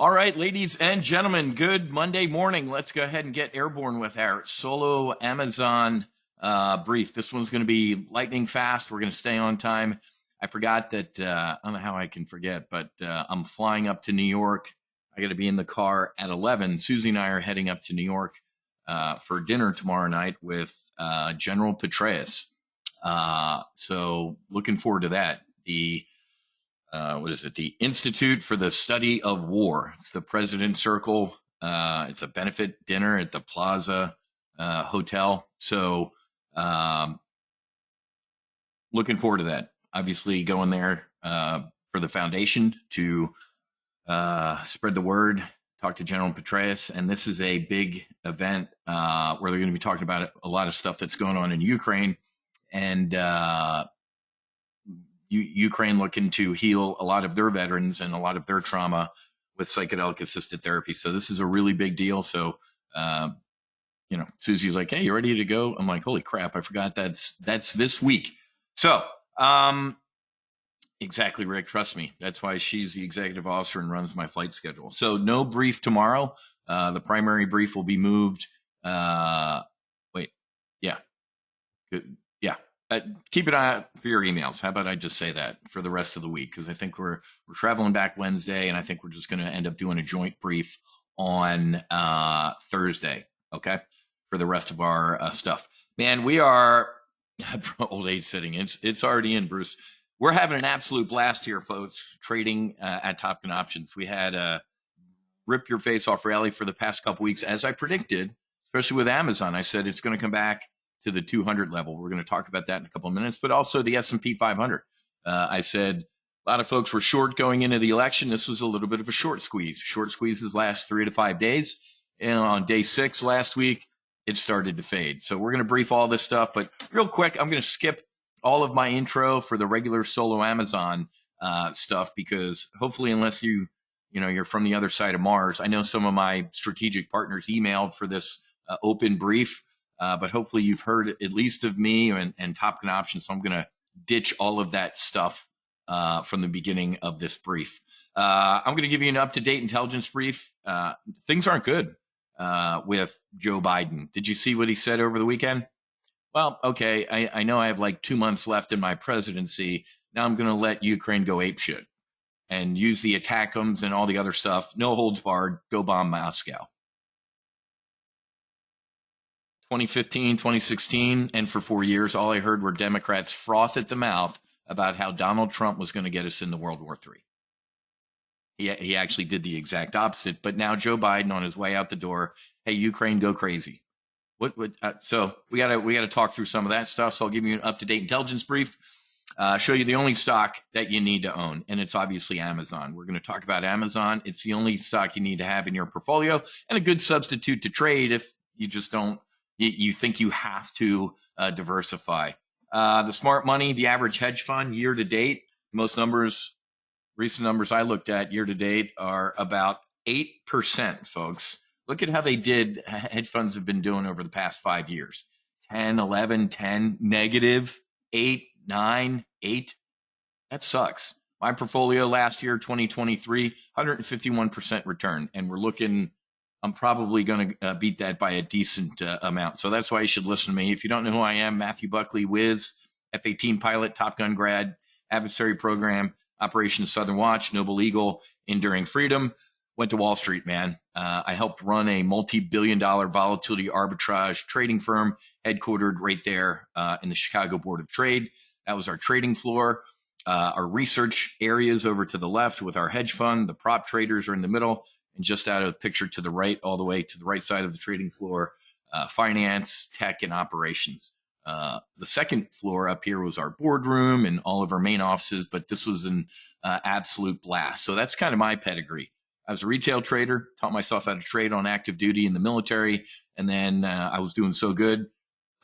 All right, ladies and gentlemen, good Monday morning. Let's go ahead and get airborne with our solo Amazon brief. This one's going to be lightning fast. We're going to stay on time. I forgot that, I don't know how I can forget, but I'm flying up to New York. I got to be in the car at 11. Susie and I are heading up to New York for dinner tomorrow night with General Petraeus. So looking forward to that. What is it? The Institute for the Study of War. It's the President's Circle. It's a benefit dinner at the Plaza Hotel. So looking forward to that. Obviously going there for the foundation to spread the word, talk to General Petraeus. And this is a big event where they're going to be talking about a lot of stuff that's going on in Ukraine. And Ukraine looking to heal a lot of their veterans and a lot of their trauma with psychedelic assisted therapy. So this is a really big deal. So, Susie's like, "Hey, you ready to go?" I'm like, "Holy crap. I forgot that's this week." So, exactly, Rick, trust me. That's why she's the executive officer and runs my flight schedule. So no brief tomorrow. The primary brief will be moved. Keep an eye out for your emails. How about I just say that for the rest of the week? Because I think we're traveling back Wednesday, and I think we're just going to end up doing a joint brief on Thursday, okay, for the rest of our stuff. Man, we are old age sitting. It's already in, Bruce. We're having an absolute blast here, folks, trading at TOPGUN Options. We had a rip-your-face-off rally for the past couple weeks, as I predicted, especially with Amazon. I said it's going to come back to the 200 level. We're going to talk about that in a couple of minutes, but also the S&P 500. I said a lot of folks were short going into the election. This was a little bit of a short squeeze. Short squeezes last 3 to 5 days. And on day 6 last week, it started to fade. So we're going to brief all this stuff, but real quick, I'm going to skip all of my intro for the regular solo Amazon stuff, because hopefully, unless you're from the other side of Mars, I know some of my strategic partners emailed for this open brief. But hopefully you've heard at least of me and TOPGUN Options. So I'm going to ditch all of that stuff from the beginning of this brief. I'm going to give you an up-to-date intelligence brief. Things aren't good with Joe Biden. Did you see what he said over the weekend? Well, okay, I know I have like 2 months left in my presidency. Now I'm going to let Ukraine go apeshit and use the ATACMS and all the other stuff. No holds barred. Go bomb Moscow. 2015, 2016, and for 4 years, all I heard were Democrats froth at the mouth about how Donald Trump was going to get us into World War III. He actually did the exact opposite. But now Joe Biden on his way out the door, hey, Ukraine, go crazy. So we got to talk through some of that stuff. So I'll give you an up-to-date intelligence brief, show you the only stock that you need to own, and it's obviously Amazon. We're going to talk about Amazon. It's the only stock you need to have in your portfolio and a good substitute to trade if you just don't. You think you have to diversify. The smart money, the average hedge fund year to date, recent numbers I looked at year to date are about 8%, folks. Look at how hedge funds have been doing over the past 5 years. 10, 11, 10, negative, 8, 9, 8. That sucks. My portfolio last year, 2023, 151% return. And I'm probably going to beat that by a decent amount. So that's why you should listen to me. If you don't know who I am, Matthew Buckley, Wiz, F-18 pilot, Top Gun grad, adversary program, Operation Southern Watch, Noble Eagle, Enduring Freedom. Went to Wall Street, man. I helped run a multi-billion-dollar volatility arbitrage trading firm headquartered right there in the Chicago Board of Trade. That was our trading floor. Our research areas over to the left with our hedge fund. The prop traders are in the middle. And just out of the picture to the right, all the way to the right side of the trading floor, finance, tech, and operations. The second floor up here was our boardroom and all of our main offices, but this was an absolute blast. So that's kind of my pedigree. I was a retail trader, taught myself how to trade on active duty in the military, and then I was doing so good,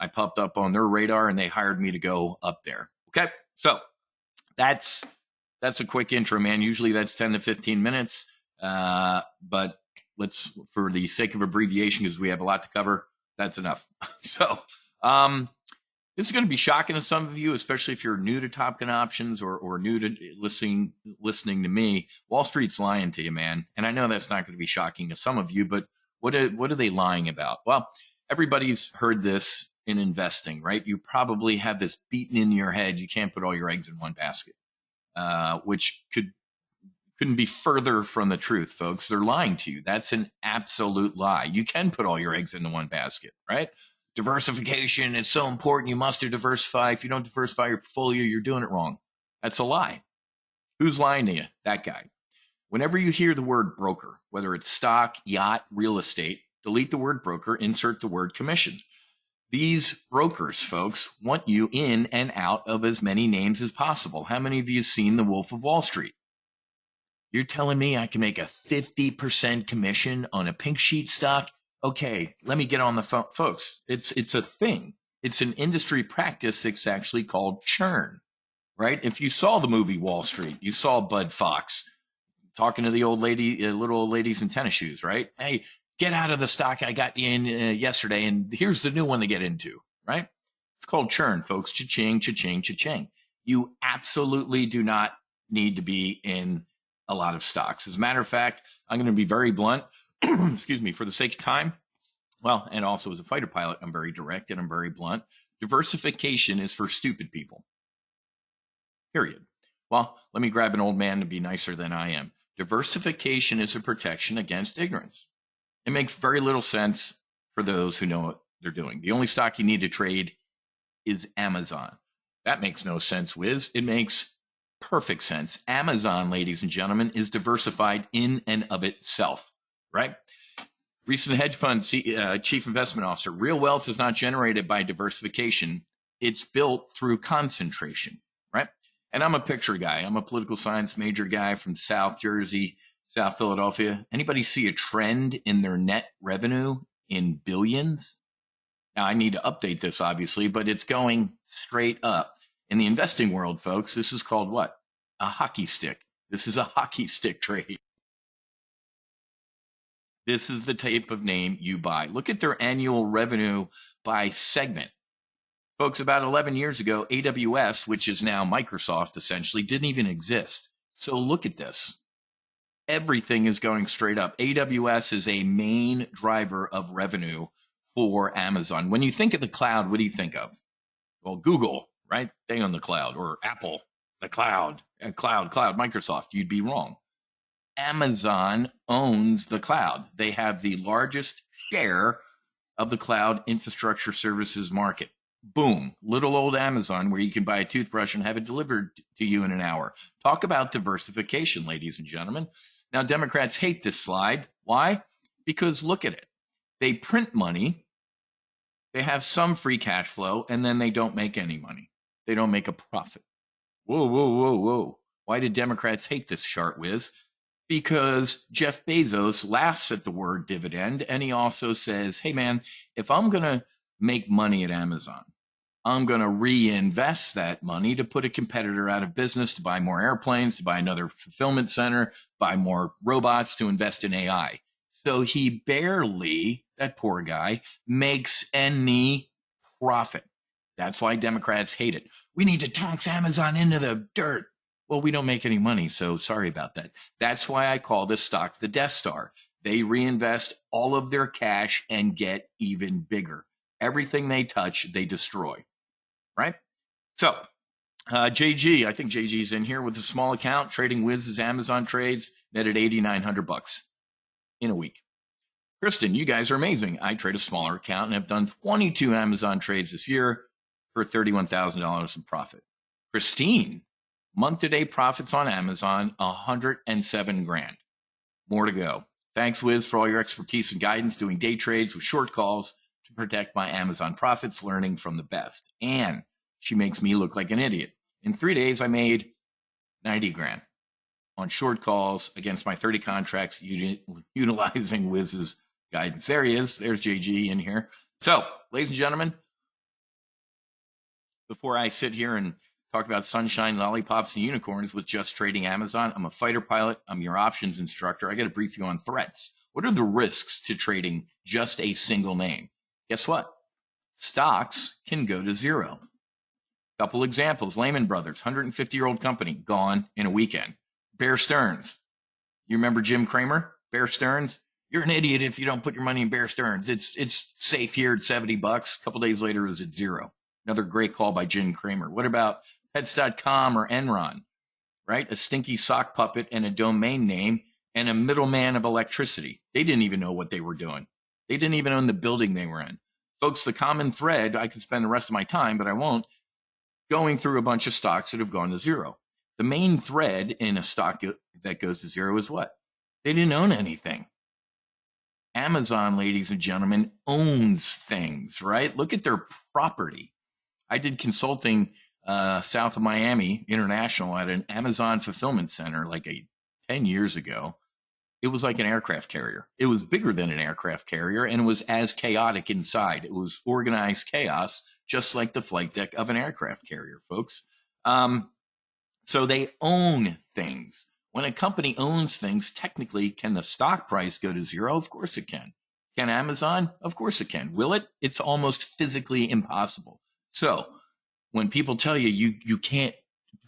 I popped up on their radar, and they hired me to go up there. Okay, so that's a quick intro, man. Usually that's 10 to 15 minutes. But for the sake of abbreviation, because we have a lot to cover, that's enough. So, This is going to be shocking to some of you, especially if you're new to TOPGUN Options or new to listening to me. Wall Street's lying to you, man. And I know that's not going to be shocking to some of you, but what are they lying about? Well, everybody's heard this in investing, right? You probably have this beaten in your head. You can't put all your eggs in one basket, which couldn't be further from the truth, folks. They're lying to you. That's an absolute lie. You can put all your eggs into one basket, right? Diversification is so important. You must diversify. If you don't diversify your portfolio, you're doing it wrong. That's a lie. Who's lying to you? That guy. Whenever you hear the word broker, whether it's stock, yacht, real estate, delete the word broker, insert the word commission. These brokers, folks, want you in and out of as many names as possible. How many of you have seen The Wolf of Wall Street? You're telling me I can make a 50% commission on a pink sheet stock? Okay, let me get on the phone. Folks, it's a thing. It's an industry practice. It's actually called churn, right? If you saw the movie Wall Street, you saw Bud Fox talking to the old lady, little old ladies in tennis shoes, right? Hey, get out of the stock I got in yesterday, and here's the new one to get into, right? It's called churn, folks. Cha-ching, cha-ching, cha-ching. You absolutely do not need to be in a lot of stocks. As a matter of fact, I'm going to be very blunt. Excuse me, for the sake of time. Well, and also as a fighter pilot, I'm very direct and I'm very blunt. Diversification is for stupid people. Period. Well, let me grab an old man to be nicer than I am. Diversification is a protection against ignorance. It makes very little sense for those who know what they're doing. The only stock you need to trade is Amazon. That makes no sense, Wiz. It makes perfect sense. Amazon, ladies and gentlemen, is diversified in and of itself. Right? Recent hedge fund chief investment officer, real wealth is not generated by diversification. It's built through concentration, right? And I'm a picture guy. I'm a political science major guy from South Jersey, South Philadelphia. Anybody see a trend in their net revenue in billions? Now, I need to update this, obviously, but it's going straight up. In the investing world, folks, this is called what? A hockey stick. This is a hockey stick trade. This is the type of name you buy. Look at their annual revenue by segment. Folks, about 11 years ago, AWS, which is now Microsoft essentially, didn't even exist. So look at this. Everything is going straight up. AWS is a main driver of revenue for Amazon. When you think of the cloud, what do you think of? Well, Google, right? They own the cloud, or Apple, the cloud, Microsoft. You'd be wrong. Amazon owns the cloud. They have the largest share of the cloud infrastructure services market. Boom, little old Amazon, where you can buy a toothbrush and have it delivered to you in an hour. Talk about diversification, ladies and gentlemen. Now, Democrats hate this slide. Why? Because look at it. They print money, they have some free cash flow, and then they don't make any money. They don't make a profit. Whoa, whoa, whoa, whoa. Why do Democrats hate this chart, Wiz? Because Jeff Bezos laughs at the word dividend, and he also says, hey, man, if I'm going to make money at Amazon, I'm going to reinvest that money to put a competitor out of business, to buy more airplanes, to buy another fulfillment center, buy more robots, to invest in AI. So he barely, that poor guy, makes any profit. That's why Democrats hate it. We need to tax Amazon into the dirt. Well, we don't make any money, so sorry about that. That's why I call this stock the Death Star. They reinvest all of their cash and get even bigger. Everything they touch, they destroy, right? So, JG, I think JG's in here with a small account, trading Wiz's Amazon trades, netted $8,900 in a week. Kristen, you guys are amazing. I trade a smaller account and have done 22 Amazon trades this year for $31,000 in profit. Christine, month-to-date profits on Amazon, 107 grand. More to go. Thanks, Wiz, for all your expertise and guidance doing day trades with short calls to protect my Amazon profits, learning from the best. And she makes me look like an idiot. In 3 days, I made 90 grand on short calls against my 30 contracts, utilizing Wiz's guidance. There he is. There's JG in here. So, ladies and gentlemen, before I sit here and talk about sunshine, lollipops, and unicorns with just trading Amazon, I'm a fighter pilot. I'm your options instructor. I got to brief you on threats. What are the risks to trading just a single name? Guess what? stocks can go to zero. Couple examples. Lehman Brothers, 150-year-old company, gone in a weekend. Bear Stearns. You remember Jim Cramer? Bear Stearns? You're an idiot if you don't put your money in Bear Stearns. It's safe here at $70. A couple days later, it was at zero. Another great call by Jim Cramer. What about Pets.com or Enron? Right? A stinky sock puppet and a domain name and a middleman of electricity. They didn't even know what they were doing. They didn't even own the building they were in. Folks, the common thread, I could spend the rest of my time, but I won't, going through a bunch of stocks that have gone to zero. The main thread in a stock that goes to zero is what? They didn't own anything. Amazon, ladies and gentlemen, owns things, right? Look at their property. I did consulting south of Miami International at an Amazon fulfillment center like 10 years ago. It was like an aircraft carrier. It was bigger than an aircraft carrier, and it was as chaotic inside. It was organized chaos, just like the flight deck of an aircraft carrier, folks. So they own things. When a company owns things, technically, can the stock price go to zero? Of course it can. Can Amazon? Of course it can. Will it? It's almost physically impossible. So when people tell you you can't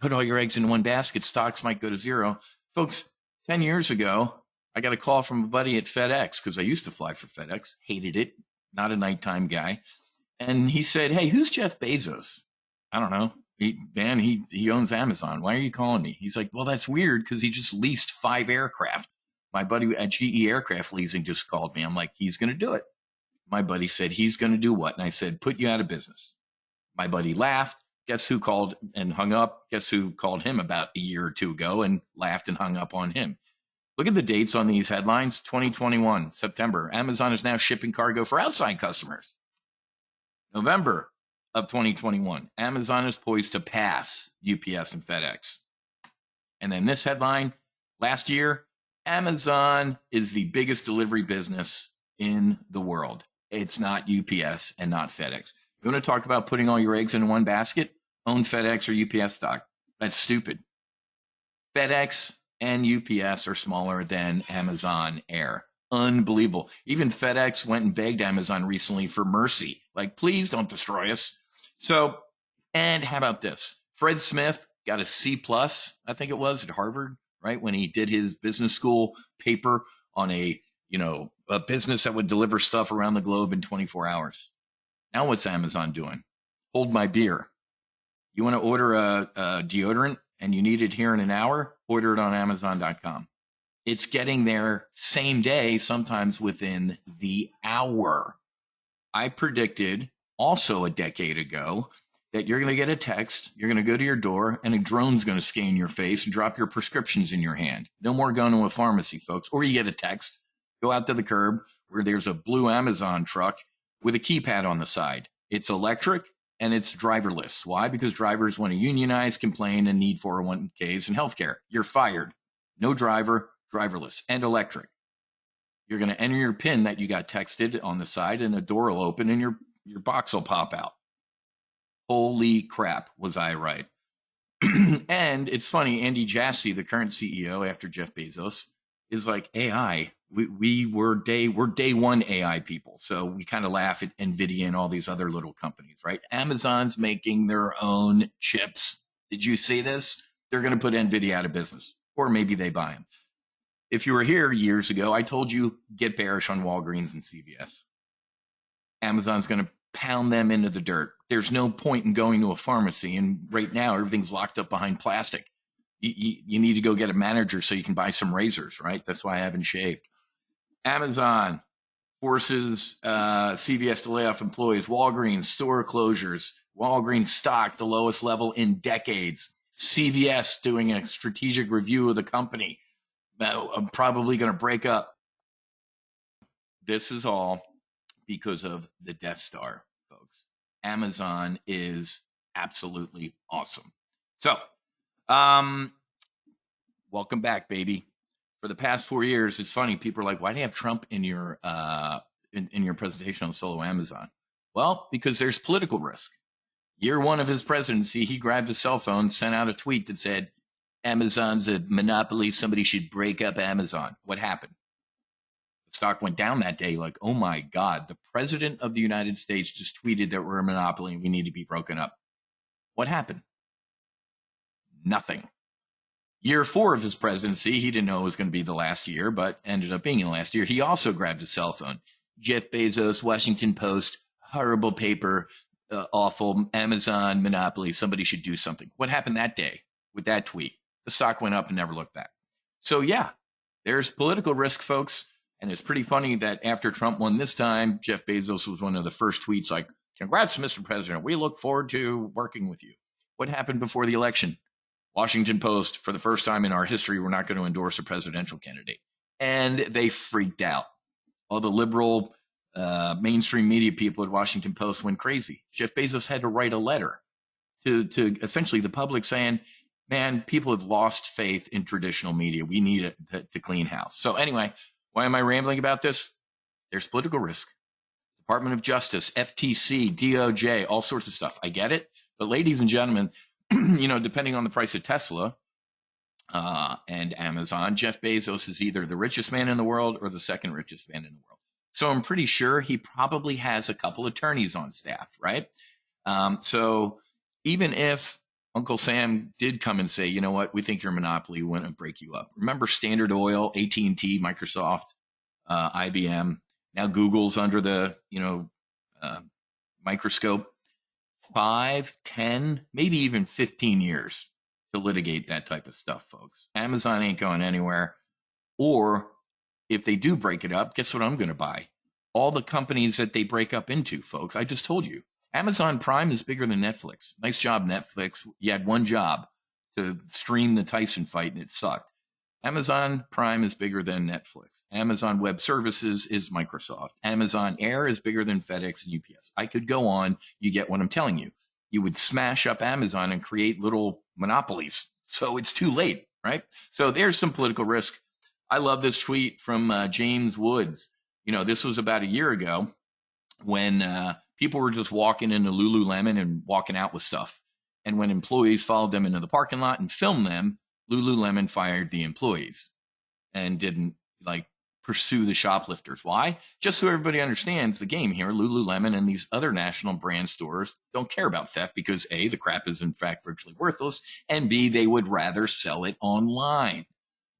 put all your eggs in one basket, stocks might go to zero. Folks, 10 years ago, I got a call from a buddy at FedEx because I used to fly for FedEx, hated it, not a nighttime guy. And he said, hey, who's Jeff Bezos? I don't know. He owns Amazon. Why are you calling me? He's like, well, that's weird because he just leased 5 aircraft. My buddy at GE Aircraft Leasing just called me. I'm like, he's going to do it. My buddy said, he's going to do what? And I said, put you out of business. My buddy laughed. Guess who called and hung up? Guess who called him about a year or two ago and laughed and hung up on him? Look at the dates on these headlines. 2021, September. Amazon is now shipping cargo for outside customers. November of 2021, Amazon is poised to pass UPS and FedEx. And then this headline, last year, Amazon is the biggest delivery business in the world. It's not UPS and not FedEx. You want to talk about putting all your eggs in one basket? Own FedEx or UPS stock. That's stupid. FedEx and UPS are smaller than Amazon Air. Unbelievable. Even FedEx went and begged Amazon recently for mercy. Like, please don't destroy us. So, and how about this? Fred Smith got a C+, I think it was, at Harvard, right? When he did his business school paper on a business that would deliver stuff around the globe in 24 hours. Now what's Amazon doing? Hold my beer. You want to order a deodorant and you need it here in an hour? Order it on Amazon.com. It's getting there same day, sometimes within the hour. I predicted also a decade ago that you're going to get a text, you're going to go to your door, and a drone's going to scan your face and drop your prescriptions in your hand. No more going to a pharmacy, folks. Or you get a text, go out to the curb where there's a blue Amazon truck with a keypad on the side. It's electric and it's driverless. Why? Because drivers want to unionize, complain, and need 401ks and healthcare. You're fired. No driver, driverless, and electric. You're going to enter your PIN that you got texted on the side, and a door will open and your box will pop out. Holy crap, was I right? And it's funny, Andy Jassy, the current CEO after Jeff Bezos, is like, AI, we're day one AI people. So we kind of laugh at NVIDIA and all these other little companies, right? Amazon's making their own chips. Did you see this? They're going to put NVIDIA out of business, or maybe they buy them. If you were here years ago, I told you get bearish on Walgreens and CVS. Amazon's going to pound them into the dirt. There's no point in going to a pharmacy, and right now everything's locked up behind plastic. You need to go get a manager so you can buy some razors, right? That's why I haven't shaved. Amazon forces CVS to lay off employees. Walgreens store closures. Walgreens stock the lowest level in decades. CVS doing a strategic review of the company. I'm probably going to break up. This is all because of the Death Star, folks. Amazon is absolutely awesome. So, welcome back, baby. For the past 4 years, it's funny. People are like, "Why do you have Trump in your in your presentation on solo Amazon?" Well, because there's political risk. Year one of his presidency, he grabbed his cell phone, sent out a tweet that said, "Amazon's a monopoly. Somebody should break up Amazon." What happened? The stock went down that day like, oh my God, the president of the United States just tweeted that we're a monopoly and we need to be broken up. What happened? Nothing. Year 4 of his presidency, he didn't know it was going to be the last year, but ended up being the last year. He also grabbed his cell phone. Jeff Bezos, Washington Post, horrible paper, awful, Amazon, monopoly. Somebody should do something. What happened that day with that tweet? The stock went up and never looked back. So yeah, there's political risk, folks. And it's pretty funny that after Trump won this time, Jeff Bezos was one of the first tweets like, congrats, Mr. President. We look forward to working with you. What happened before the election? Washington Post, for the first time in our history, we're not going to endorse a presidential candidate. And they freaked out. All the liberal mainstream media people at Washington Post went crazy. Jeff Bezos had to write a letter to essentially the public saying, man, people have lost faith in traditional media. We need to clean house. So anyway, why am I rambling about this? There's political risk. Department of Justice, FTC, DOJ, all sorts of stuff. I get it. But ladies and gentlemen, depending on the price of Tesla and Amazon, Jeff Bezos is either the richest man in the world or the second richest man in the world. So I'm pretty sure he probably has a couple attorneys on staff, right? So even if Uncle Sam did come and say, you know what, we think you're a monopoly, we want to break you up. Remember Standard Oil, AT&T, Microsoft, IBM, now Google's under the, microscope. 5, 10, maybe even 15 years to litigate that type of stuff, folks. Amazon ain't going anywhere. Or if they do break it up, guess what I'm going to buy? All the companies that they break up into, folks. I just told you. Amazon Prime is bigger than Netflix. Nice job, Netflix. You had one job to stream the Tyson fight, and it sucked. Amazon Prime is bigger than Netflix. Amazon Web Services is Microsoft. Amazon Air is bigger than FedEx and UPS. I could go on. You get what I'm telling you. You would smash up Amazon and create little monopolies. So it's too late, right? So there's some political risk. I love this tweet from James Woods. This was about a year ago when people were just walking into Lululemon and walking out with stuff. And when employees followed them into the parking lot and filmed them, Lululemon fired the employees and didn't pursue the shoplifters. Why? Just so everybody understands the game here, Lululemon and these other national brand stores don't care about theft because A, the crap is in fact virtually worthless, and B, they would rather sell it online.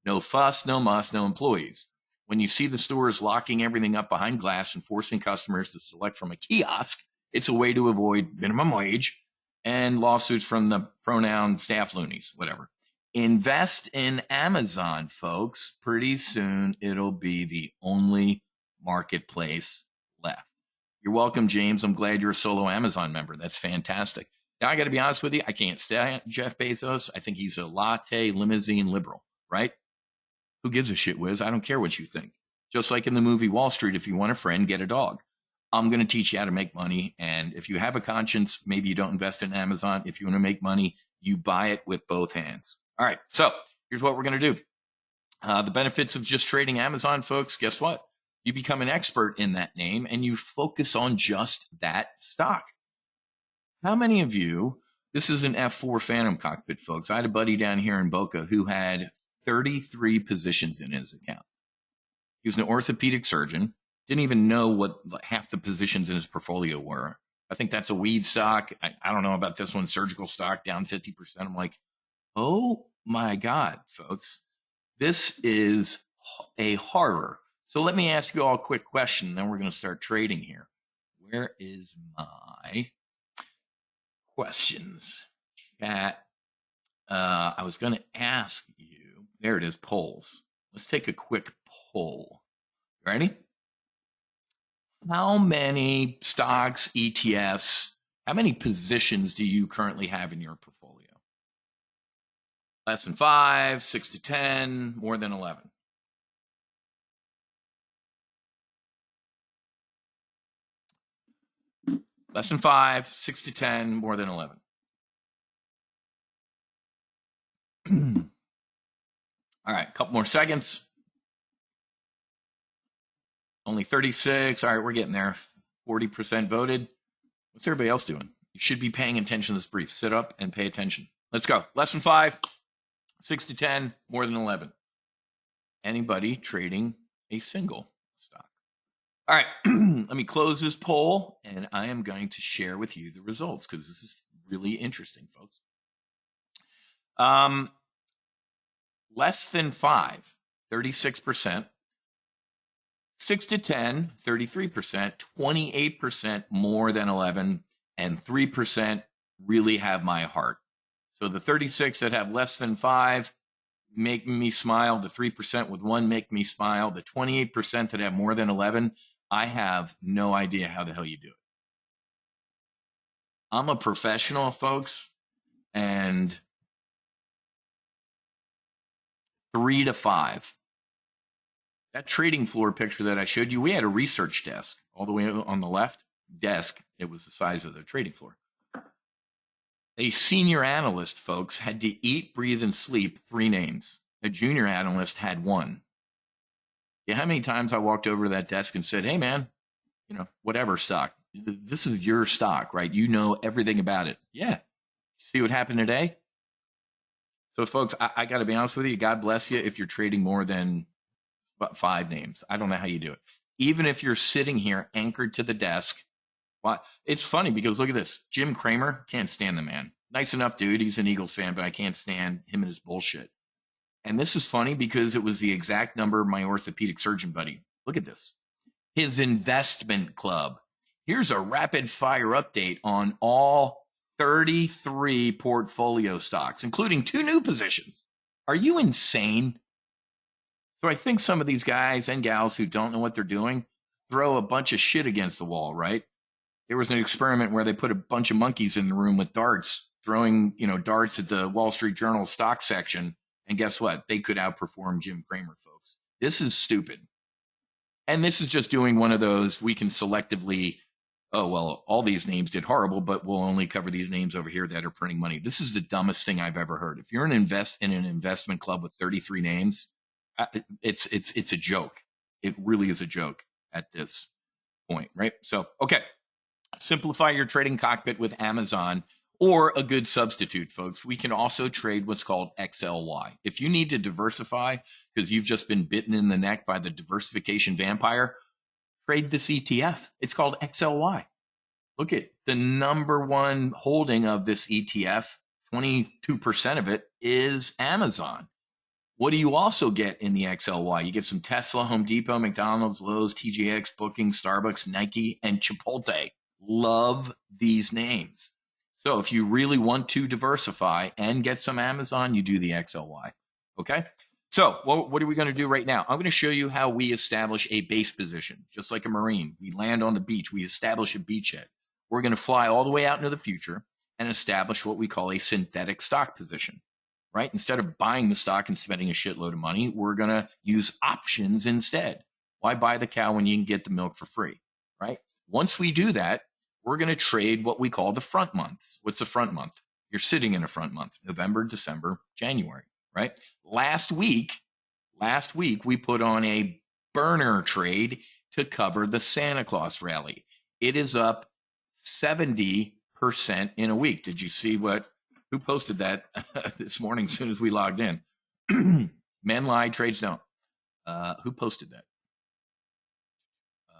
No fuss, no muss, no employees. When you see the stores locking everything up behind glass and forcing customers to select from a kiosk, it's a way to avoid minimum wage and lawsuits from the pronoun staff loonies, whatever. Invest in Amazon, folks. Pretty soon, it'll be the only marketplace left. You're welcome, James. I'm glad you're a solo Amazon member. That's fantastic. Now, I got to be honest with you. I can't stand Jeff Bezos. I think he's a latte limousine liberal, right? Who gives a shit, Wiz? I don't care what you think. Just like in the movie Wall Street, if you want a friend, get a dog. I'm going to teach you how to make money. And if you have a conscience, maybe you don't invest in Amazon. If you want to make money, you buy it with both hands. All right, so here's what we're going to do. The benefits of just trading Amazon, folks, guess what? You become an expert in that name and you focus on just that stock. How many of you, this is an F4 Phantom cockpit, folks. I had a buddy down here in Boca who had 33 positions in his account. He was an orthopedic surgeon, didn't even know what half the positions in his portfolio were. I think that's a weed stock. I don't know about this one, surgical stock down 50%. I'm like, oh my God, folks, this is a horror. So let me ask you all a quick question, then we're going to start trading here. Where is my questions? Chat. I was going to ask you, there it is, polls. Let's take a quick poll. Ready? How many stocks, ETFs, how many positions do you currently have in your portfolio? Less than 5, 6 to 10, more than 11. Less than 5, 6 to 10, more than 11. All right, a couple more seconds. Only 36. All right, we're getting there. 40% voted. What's everybody else doing? You should be paying attention to this brief. Sit up and pay attention. Let's go. Less than 5, 6 to 10, more than 11. Anybody trading a single All right, let me close this poll, and I am going to share with you the results because this is really interesting, folks. Less than 5, 36%. 6 to 10, 33%, 28% more than 11, and 3% really have my heart. So the 36 that have less than 5 make me smile. The 3% with 1 make me smile. The 28% that have more than 11, I have no idea how the hell you do it. I'm a professional, folks, and 3 to 5. That trading floor picture that I showed you, we had a research desk all the way on the left desk. It was the size of the trading floor. A senior analyst, folks, had to eat, breathe, and sleep 3 names. A junior analyst had 1. Yeah, how many times I walked over to that desk and said, hey, man, whatever stock. This is your stock, right? You know everything about it. Yeah. See what happened today? So, folks, I got to be honest with you. God bless you if you're trading more than 5 names. I don't know how you do it. Even if you're sitting here anchored to the desk. Well, it's funny because look at this. Jim Cramer, can't stand the man. Nice enough dude. He's an Eagles fan, but I can't stand him and his bullshit. And this is funny because it was the exact number of my orthopedic surgeon buddy. Look at this. His investment club. Here's a rapid fire update on all 33 portfolio stocks, including 2 new positions. Are you insane? So I think some of these guys and gals who don't know what they're doing throw a bunch of shit against the wall, right? There was an experiment where they put a bunch of monkeys in the room with darts, throwing, darts at the Wall Street Journal stock section. And guess what? They could outperform Jim Cramer, folks. This is stupid. And this is just doing one of those, we can selectively, all these names did horrible, but we'll only cover these names over here that are printing money. This is the dumbest thing I've ever heard. If you're in an investment club with 33 names, it's a joke. It really is a joke at this point, right? So, okay. Simplify your trading cockpit with Amazon, or a good substitute, folks. We can also trade what's called XLY. If you need to diversify because you've just been bitten in the neck by the diversification vampire, trade this ETF. It's called XLY. Look at the number 1 holding of this ETF. 22% of it is Amazon. What do you also get in the XLY? You get some Tesla, Home Depot, McDonald's, Lowe's, TJX, Booking, Starbucks, Nike, and Chipotle. Love these names. So if you really want to diversify and get some Amazon, you do the XLY. Okay? So what are we going to do right now? I'm going to show you how we establish a base position. Just like a Marine, we land on the beach. We establish a beachhead. We're going to fly all the way out into the future and establish what we call a synthetic stock position. Right? Instead of buying the stock and spending a shitload of money, we're going to use options instead. Why buy the cow when you can get the milk for free? Right? Once we do that, we're going to trade what we call the front months. What's a front month? You're sitting in a front month, November, December, January, right? Last week, we put on a burner trade to cover the Santa Claus rally. It is up 70% in a week. Did you see who posted that this morning as soon as we logged in? Men lie, trades don't. Who posted that?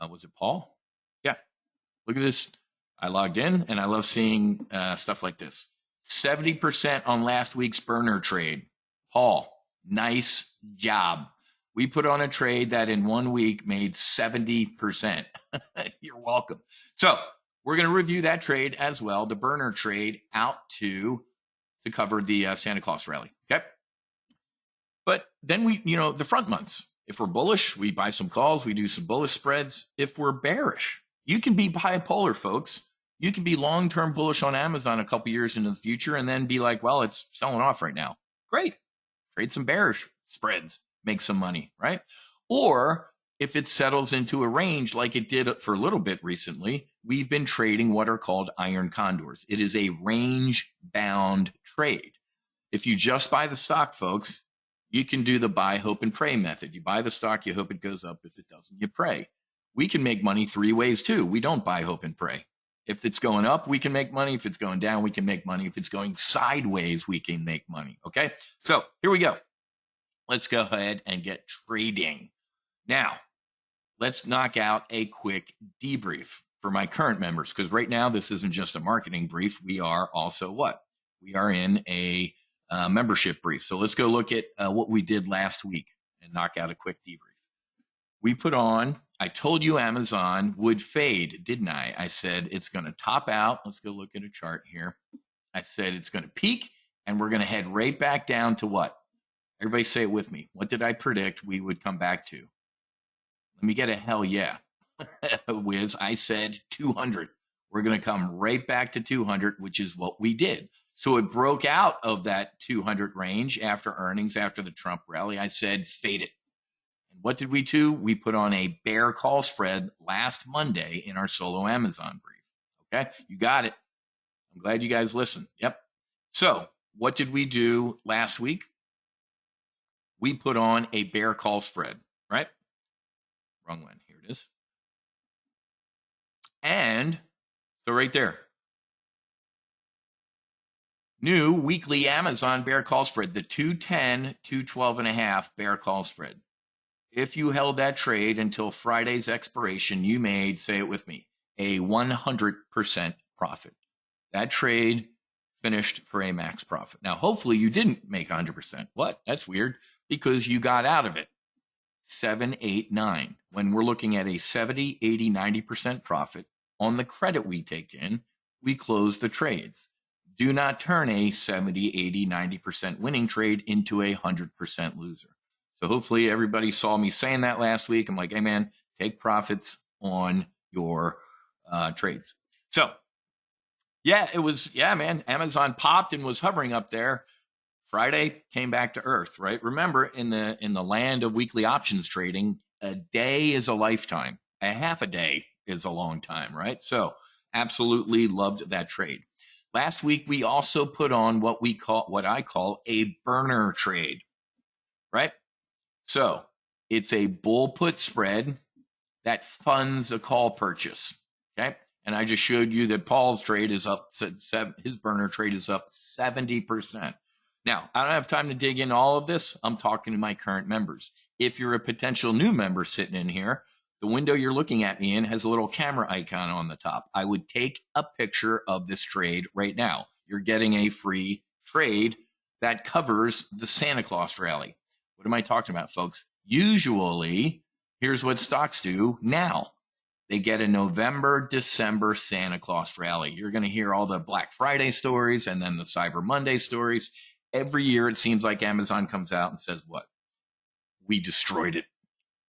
Was it Paul? Yeah. Look at this. I logged in, and I love seeing stuff like this. 70% on last week's burner trade. Paul, nice job. We put on a trade that in 1 week made 70%. You're welcome. So we're going to review that trade as well, the burner trade out to cover the Santa Claus rally. Okay. But then the front months. If we're bullish, we buy some calls, we do some bullish spreads. If we're bearish, you can be bipolar, folks. You can be long-term bullish on Amazon a couple years into the future and then be like, well, it's selling off right now. Great. Trade some bearish spreads, make some money, right? Or if it settles into a range like it did for a little bit recently, we've been trading what are called iron condors. It is a range-bound trade. If you just buy the stock, folks, you can do the buy, hope, and pray method. You buy the stock, you hope it goes up. If it doesn't, you pray. We can make money 3 ways too. We don't buy, hope, and pray. If it's going up, we can make money. If it's going down, we can make money. If it's going sideways, we can make money. Okay? So here we go. Let's go ahead and get trading. Now, let's knock out a quick debrief for my current members, because right now this isn't just a marketing brief. We are also what? We are in a membership brief. So let's go look at what we did last week and knock out a quick debrief. We put on, I told you Amazon would fade, didn't I? I said it's going to top out. Let's go look at a chart here. I said it's going to peak and we're going to head right back down to what? Everybody say it with me. What did I predict we would come back to? Let me get a hell yeah. Wiz, I said 200. We're going to come right back to 200, which is what we did. So it broke out of that 200 range after earnings, after the Trump rally. I said fade it. And what did we do? We put on a bear call spread last Monday in our solo Amazon brief. Okay, you got it. I'm glad you guys listened. Yep. So what did we do last week? We put on a bear call spread, right? Wrong one. Here it is. And so right there, new weekly Amazon bear call spread, the 210, 212.5 bear call spread. If you held that trade until Friday's expiration, you made, say it with me, a 100% profit. That trade finished for a max profit. Now, hopefully you didn't make 100%. What? That's weird, because you got out of it. 7, 8, 9. When we're looking at a 70, 80, 90% profit on the credit we take in, we close the trades. Do not turn a 70, 80, 90% winning trade into a 100% loser. So hopefully everybody saw me saying that last week. I'm like, hey, man, take profits on your trades. So, man, Amazon popped and was hovering up there. Friday came back to earth, right? Remember, in the land of weekly options trading, a day is a lifetime. A half a day is a long time, right? So absolutely loved that trade. Last week, we also put on what I call a burner trade, right? So it's a bull put spread that funds a call purchase, okay? And I just showed you that Paul's trade is up, his burner trade is up 70%. Now, I don't have time to dig into all of this. I'm talking to my current members. If you're a potential new member sitting in here, the window you're looking at me in has a little camera icon on the top. I would take a picture of this trade right now. You're getting a free trade that covers the Santa Claus rally. What am I talking about, folks? Usually, here's what stocks do now. They get a November, December Santa Claus rally. You're going to hear all the Black Friday stories and then the Cyber Monday stories. Every year, it seems like Amazon comes out and says, what? We destroyed it.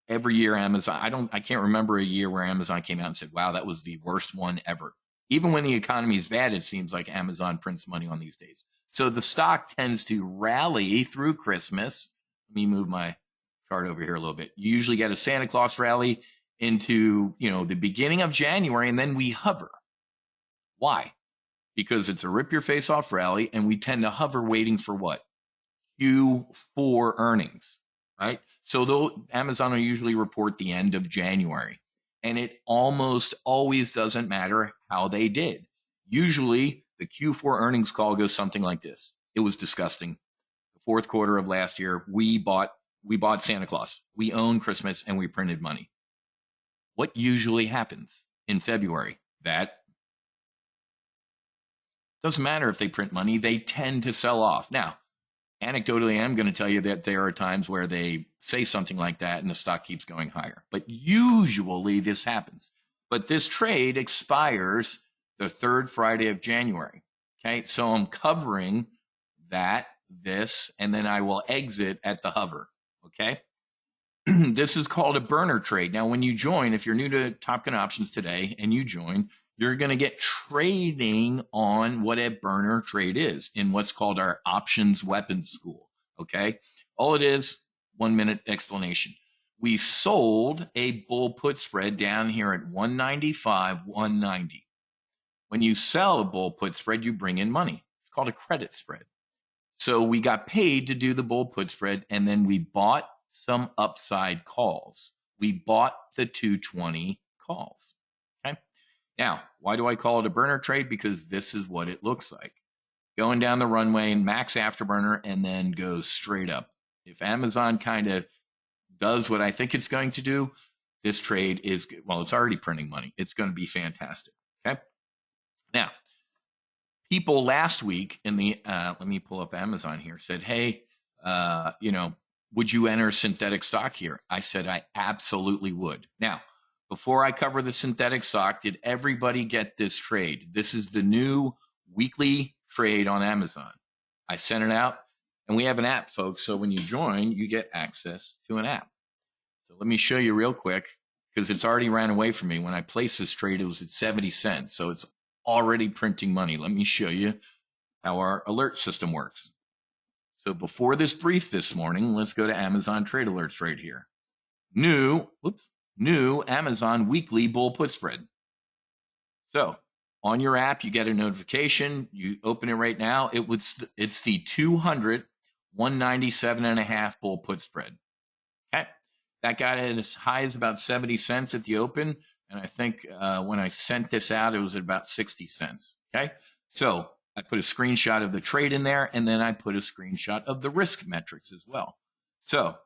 Every year, Amazon, I can't remember a year where Amazon came out and said, wow, that was the worst one ever. Even when the economy is bad, it seems like Amazon prints money on these days. So the stock tends to rally through Christmas. Let me move my chart over here a little bit. You usually get a Santa Claus rally into, the beginning of January, and then we hover. Why? Because it's a rip your face off rally, and we tend to hover waiting for what? Q4 earnings, right? So though Amazon will usually report the end of January, and it almost always doesn't matter how they did. Usually the Q4 earnings call goes something like this. It was disgusting. The fourth quarter of last year, we bought Santa Claus. We own Christmas, and we printed money. What usually happens in February? That doesn't matter if they print money. They tend to sell off. Now, anecdotally, I'm going to tell you that there are times where they say something like that and the stock keeps going higher. But usually this happens. But this trade expires the third Friday of January. Okay, so I'm covering this, and then I will exit at the hover. Okay, this is called a burner trade. Now, when you join, if you're new to TOPGUN Options today and you join, you're going to get trading on what a burner trade is in what's called our options weapons school. Okay. All it is, 1 minute explanation. We sold a bull put spread down here at 195, 190. When you sell a bull put spread, you bring in money. It's called a credit spread. So we got paid to do the bull put spread, and then we bought some upside calls. We bought the 220 calls. Okay. Now, why do I call it a burner trade? Because this is what it looks like. Going down the runway and max afterburner and then goes straight up. If Amazon kind of does what I think it's going to do, this trade is, well, it's already printing money. It's going to be fantastic. Okay. Now, people last week in the, let me pull up Amazon here, said, hey, would you enter synthetic stock here? I said, I absolutely would. Now, before I cover the synthetic stock, did everybody get this trade? This is the new weekly trade on Amazon. I sent it out, and we have an app, folks. So when you join, you get access to an app. So let me show you real quick, because it's already ran away from me. When I placed this trade, it was at 70 cents. So it's already printing money. Let me show you how our alert system works. So before this brief this morning, let's go to Amazon Trade Alerts right here. New Amazon weekly bull put spread. So on your app, you get a notification. You open it right now. It's the 200 197.5 bull put spread. Okay, that got it as high as about 70 cents at the open, and I think when I sent this out, it was at about 60 cents. Okay, so I put a screenshot of the trade in there, and then I put a screenshot of the risk metrics as well. So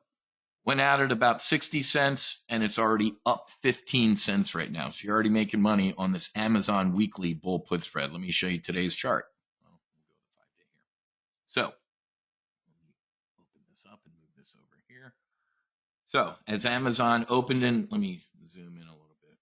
went out at about 60 cents, and it's already up 15 cents right now. So you're already making money on this Amazon weekly bull put spread. Let me show you today's chart. We'll go to the 5-day here. So let me open this up and move this over here. So as Amazon opened in, let me zoom in a little bit.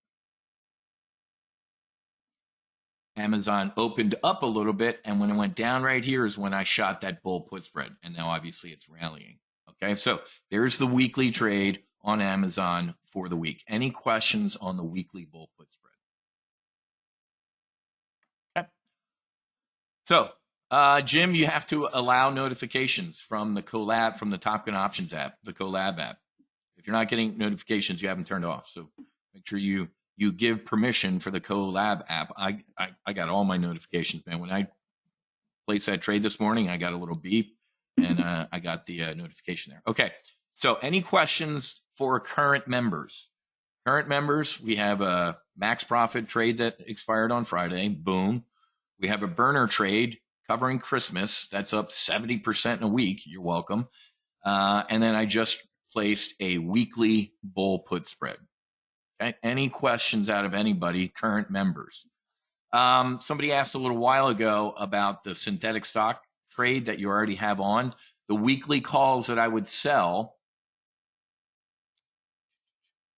Amazon opened up a little bit, and when it went down right here is when I shot that bull put spread, and now obviously it's rallying. Okay, so there's the weekly trade on Amazon for the week. Any questions on the weekly bull put spread? Okay. So, Jim, you have to allow notifications from the Collab, from the TOPGUN Options app, the Collab app. If you're not getting notifications, you haven't turned off. So make sure you give permission for the Collab app. I got all my notifications, man. When I placed that trade this morning, I got a little beep, and I got the notification there. Okay, so any questions for current members? Current members, we have a max profit trade that expired on Friday. Boom. We have a burner trade covering Christmas. That's up 70% in a week. You're welcome. And then I just placed a weekly bull put spread. Okay. Any questions out of anybody, current members? Somebody asked a little while ago about the synthetic stock trade that you already have on. The weekly calls that I would sell,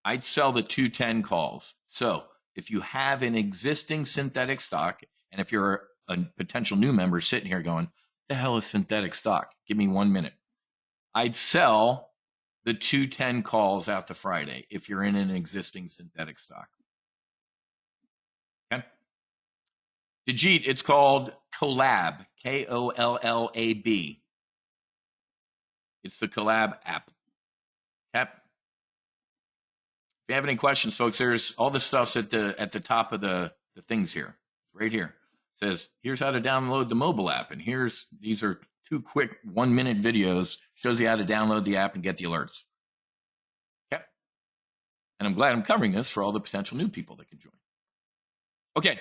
I'd sell the 210 calls. So if you have an existing synthetic stock, and if you're a potential new member sitting here going, the hell is synthetic stock? Give me 1 minute. I'd sell the 210 calls out to Friday if you're in an existing synthetic stock. Okay. Dijit, it's called Collab, Kollab. It's the Collab app. Okay. If you have any questions, folks, there's all the stuff's at the top of the things here, right here. It says, here's how to download the mobile app, and these are 2 quick 1-minute videos, shows you how to download the app and get the alerts. Okay. And I'm glad I'm covering this for all the potential new people that can join. Okay,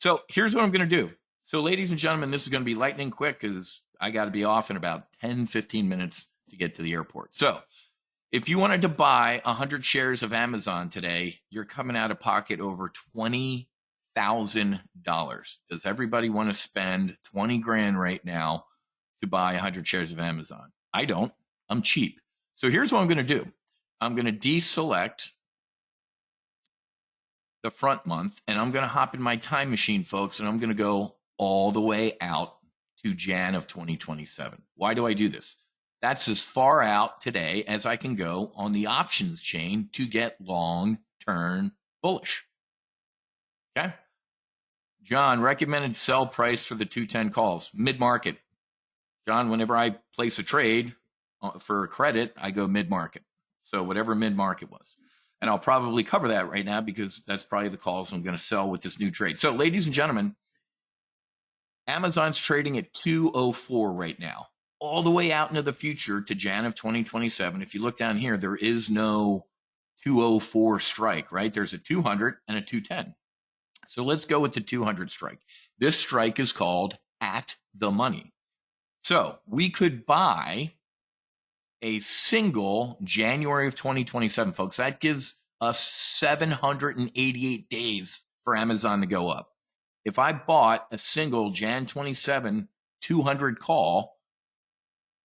so here's what I'm going to do. So ladies and gentlemen, this is going to be lightning quick because I got to be off in about 10, 15 minutes to get to the airport. So if you wanted to buy 100 shares of Amazon today, you're coming out of pocket over $20,000. Does everybody want to spend 20 grand right now to buy 100 shares of Amazon? I don't. I'm cheap. So here's what I'm going to do. I'm going to deselect the front month, and I'm going to hop in my time machine, folks, and I'm going to go all the way out to Jan of 2027. Why do I do this? That's as far out today as I can go on the options chain to get long-term bullish. Okay? John, recommended sell price for the 210 calls, mid-market. John, whenever I place a trade for credit, I go mid-market. So whatever mid-market was. And I'll probably cover that right now because that's probably the calls I'm going to sell with this new trade. So ladies and gentlemen, Amazon's trading at 204 right now, all the way out into the future to Jan of 2027. If you look down here, there is no 204 strike, right? There's a 200 and a 210. So let's go with the 200 strike. This strike is called at the money. So we could buy a single January of 2027, folks. That gives us 788 days for Amazon to go up. If I bought a single Jan 27 200 call,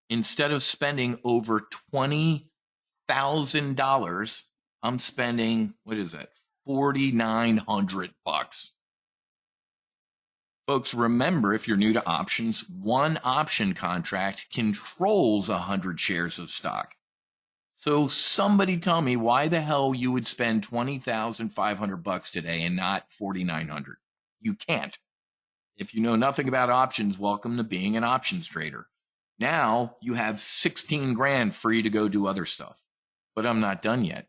instead of spending over $20,000, I'm spending, what is that, $4,900. Folks, remember, if you're new to options, one option contract controls 100 shares of stock. So somebody tell me why the hell you would spend $20,500 today and not $4,900. You can't. If you know nothing about options, welcome to being an options trader. Now you have 16 grand free to go do other stuff. But I'm not done yet.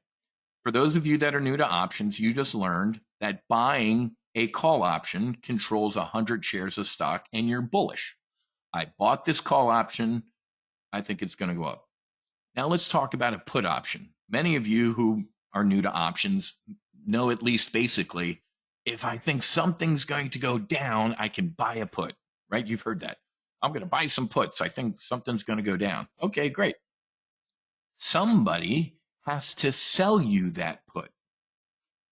For those of you that are new to options, you just learned that buying a call option controls 100 shares of stock and you're bullish. I bought this call option. I think it's going to go up. Now let's talk about a put option. Many of you who are new to options know at least basically, if I think something's going to go down, I can buy a put, right? You've heard that. I'm going to buy some puts. I think something's going to go down. Okay, great. Somebody has to sell you that put.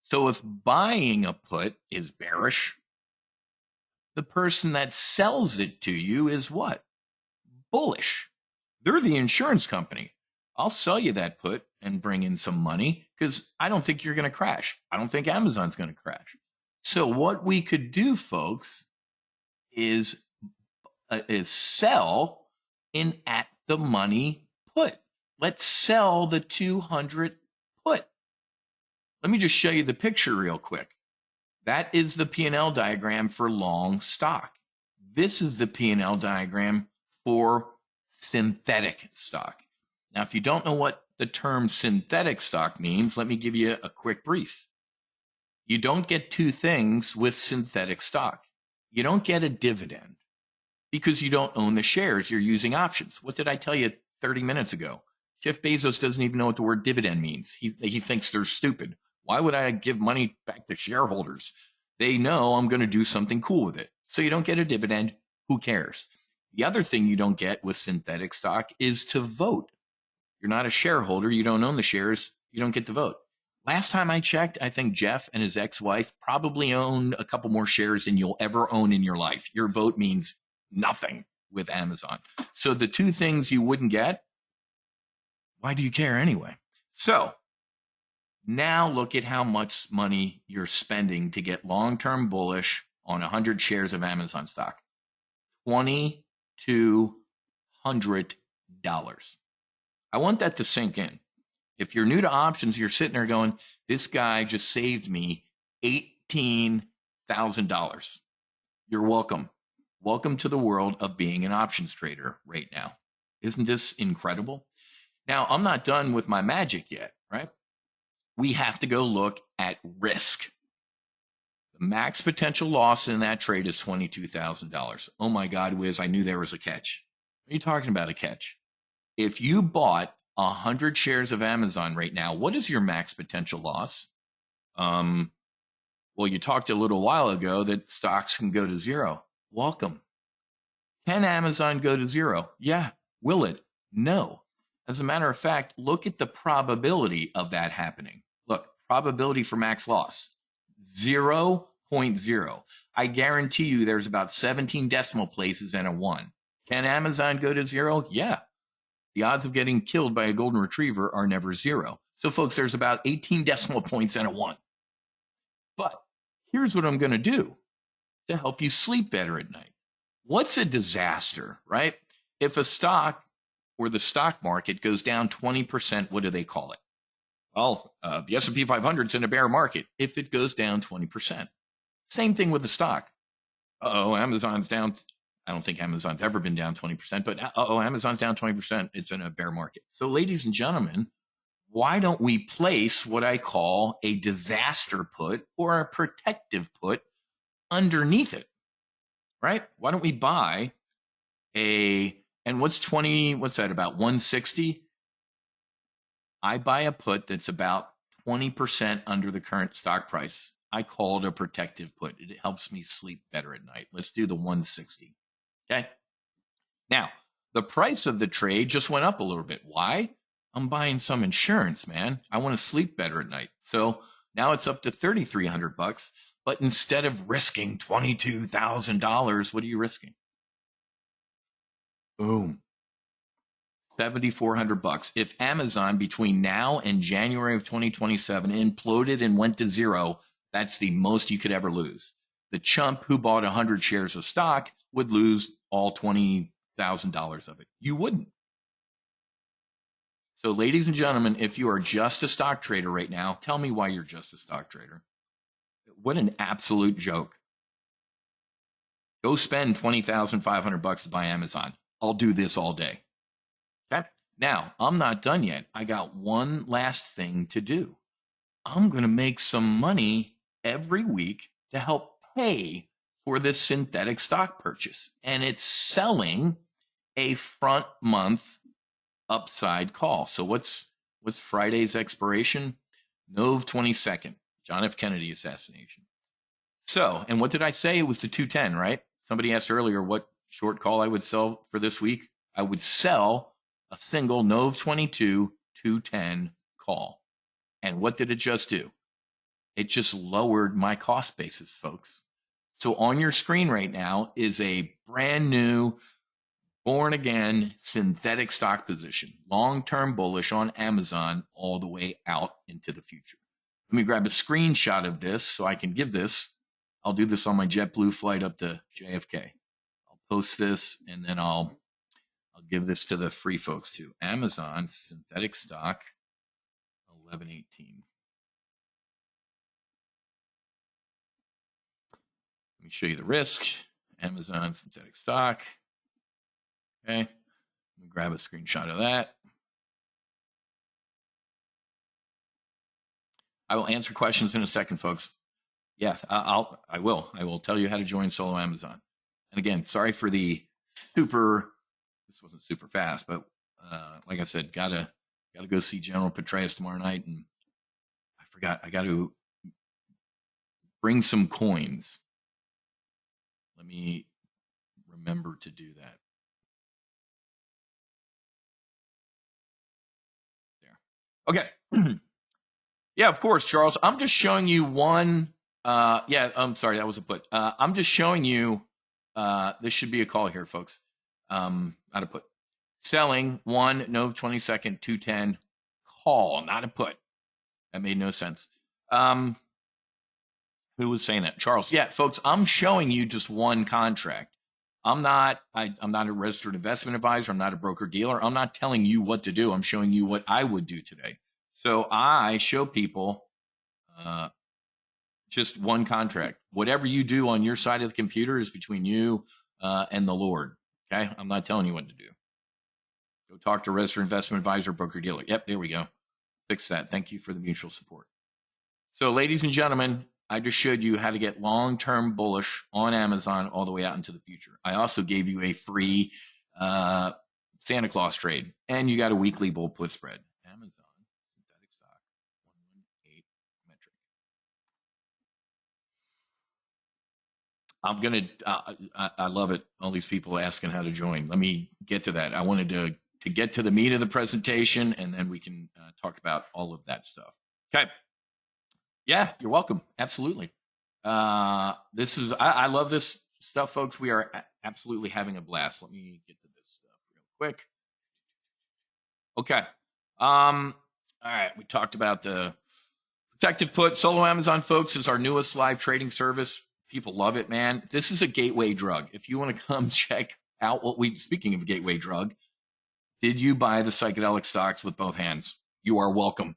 So if buying a put is bearish, the person that sells it to you is what? Bullish. They're the insurance company. I'll sell you that put and bring in some money because I don't think you're going to crash. I don't think Amazon's going to crash. So what we could do, folks, is sell in at the money put. Let's sell the 200 put. Let me just show you the picture real quick. That is the P&L diagram for long stock. This is the P&L diagram for synthetic stock. Now, if you don't know what the term synthetic stock means, let me give you a quick brief. You don't get two things with synthetic stock. You don't get a dividend because you don't own the shares. You're using options. What did I tell you 30 minutes ago? Jeff Bezos doesn't even know what the word dividend means. He thinks they're stupid. Why would I give money back to shareholders? They know I'm going to do something cool with it. So you don't get a dividend. Who cares? The other thing you don't get with synthetic stock is to vote. You're not a shareholder. You don't own the shares. You don't get to vote. Last time I checked, I think Jeff and his ex-wife probably own a couple more shares than you'll ever own in your life. Your vote means nothing with Amazon. So the two things you wouldn't get, why do you care anyway? So now look at how much money you're spending to get long-term bullish on 100 shares of Amazon stock. $2,200. I want that to sink in. If you're new to options, you're sitting there going, this guy just saved me $18,000. You're welcome. Welcome to the world of being an options trader right now. Isn't this incredible? Now, I'm not done with my magic yet, right? We have to go look at risk. The max potential loss in that trade is $22,000. Oh my God, Wiz, I knew there was a catch. What are you talking about, a catch? If you bought 100 shares of Amazon right now, what is your max potential loss? Well, you talked a little while ago that stocks can go to zero. Welcome. Can Amazon go to zero? Yeah. Will it? No. As a matter of fact, look at the probability of that happening. Look, probability for max loss, 0.0. I guarantee you there's about 17 decimal places and a 1. Can Amazon go to zero? Yeah. The odds of getting killed by a golden retriever are never zero. So, folks, there's about 18 decimal points and a 1. But here's what I'm going to do to help you sleep better at night. What's a disaster, right? If a stock or the stock market goes down 20%, what do they call it? Well, the S&P 500 is in a bear market if it goes down 20%. Same thing with the stock. Amazon's down. I don't think Amazon's ever been down 20%, but Amazon's down 20%. It's in a bear market. So, ladies and gentlemen, why don't we place what I call a disaster put or a protective put underneath it, right? Why don't we buy and what's that, about 160? I buy a put that's about 20% under the current stock price. I call it a protective put. It helps me sleep better at night. Let's do the 160. Okay. Now, the price of the trade just went up a little bit. Why? I'm buying some insurance, man. I want to sleep better at night. So now it's up to $3,300. But instead of risking $22,000, what are you risking? Boom. $7,400. If Amazon between now and January of 2027 imploded and went to zero, that's the most you could ever lose. The chump who bought 100 shares of stock would lose all $20,000 of it. You wouldn't. So, ladies and gentlemen, if you are just a stock trader right now, tell me why you're just a stock trader. What an absolute joke. Go spend $20,500 to buy Amazon. I'll do this all day. Okay. Now, I'm not done yet. I got one last thing to do. I'm going to make some money every week to help pay for this synthetic stock purchase. And it's selling a front month upside call. So what's Friday's expiration? Nov 22nd, John F. Kennedy assassination. So, and what did I say? It was the 210, right? Somebody asked earlier what short call I would sell for this week. I would sell a single Nov 22 210 call. And what did it just do? It just lowered my cost basis, folks. So on your screen right now is a brand new born again synthetic stock position, long-term bullish on Amazon all the way out into the future. Let me grab a screenshot of this so I can give this. I'll do this on my JetBlue flight up to JFK. I'll post this and then I'll give this to the free folks too. Amazon synthetic stock 1118. Let me show you the risk. Amazon synthetic stock. Okay. Let me grab a screenshot of that. I will answer questions in a second, folks. Yes, I will. I will tell you how to join Solo Amazon. And again, sorry for the this wasn't super fast, but like I said, gotta go see General Petraeus tomorrow night, and I forgot I got to bring some coins. Let me remember to do that. There. Okay. Yeah, of course, Charles. I'm just showing you one. Yeah, I'm sorry, that was a put. I'm just showing you. This should be a call here, folks. How to put selling one Nov 22nd 210 call, not a put. That made no sense. Who was saying that? Charles. Yeah, folks, I'm showing you just one contract. I'm not a registered investment advisor. I'm not a broker dealer. I'm not telling you what to do. I'm showing you what I would do today. So I show people just one contract. Whatever you do on your side of the computer is between you and the Lord. Okay? I'm not telling you what to do. Go talk to a registered investment advisor, broker dealer. Yep, there we go. Fix that. Thank you for the mutual support. So, ladies and gentlemen, I just showed you how to get long-term bullish on Amazon all the way out into the future. I also gave you a free Santa Claus trade, and you got a weekly bull put spread. Amazon synthetic stock 118 metric. I'm gonna. I love it. All these people asking how to join. Let me get to that. I wanted to get to the meat of the presentation, and then we can talk about all of that stuff. Okay. Yeah, you're welcome. Absolutely. This is I love this stuff, folks. We are absolutely having a blast. Let me get to this stuff real quick. Okay. All right. We talked about the protective put. Solo Amazon, folks, is our newest live trading service. People love it, man. This is a gateway drug. If you want to come check out speaking of gateway drug, did you buy the psychedelic stocks with both hands? You are welcome.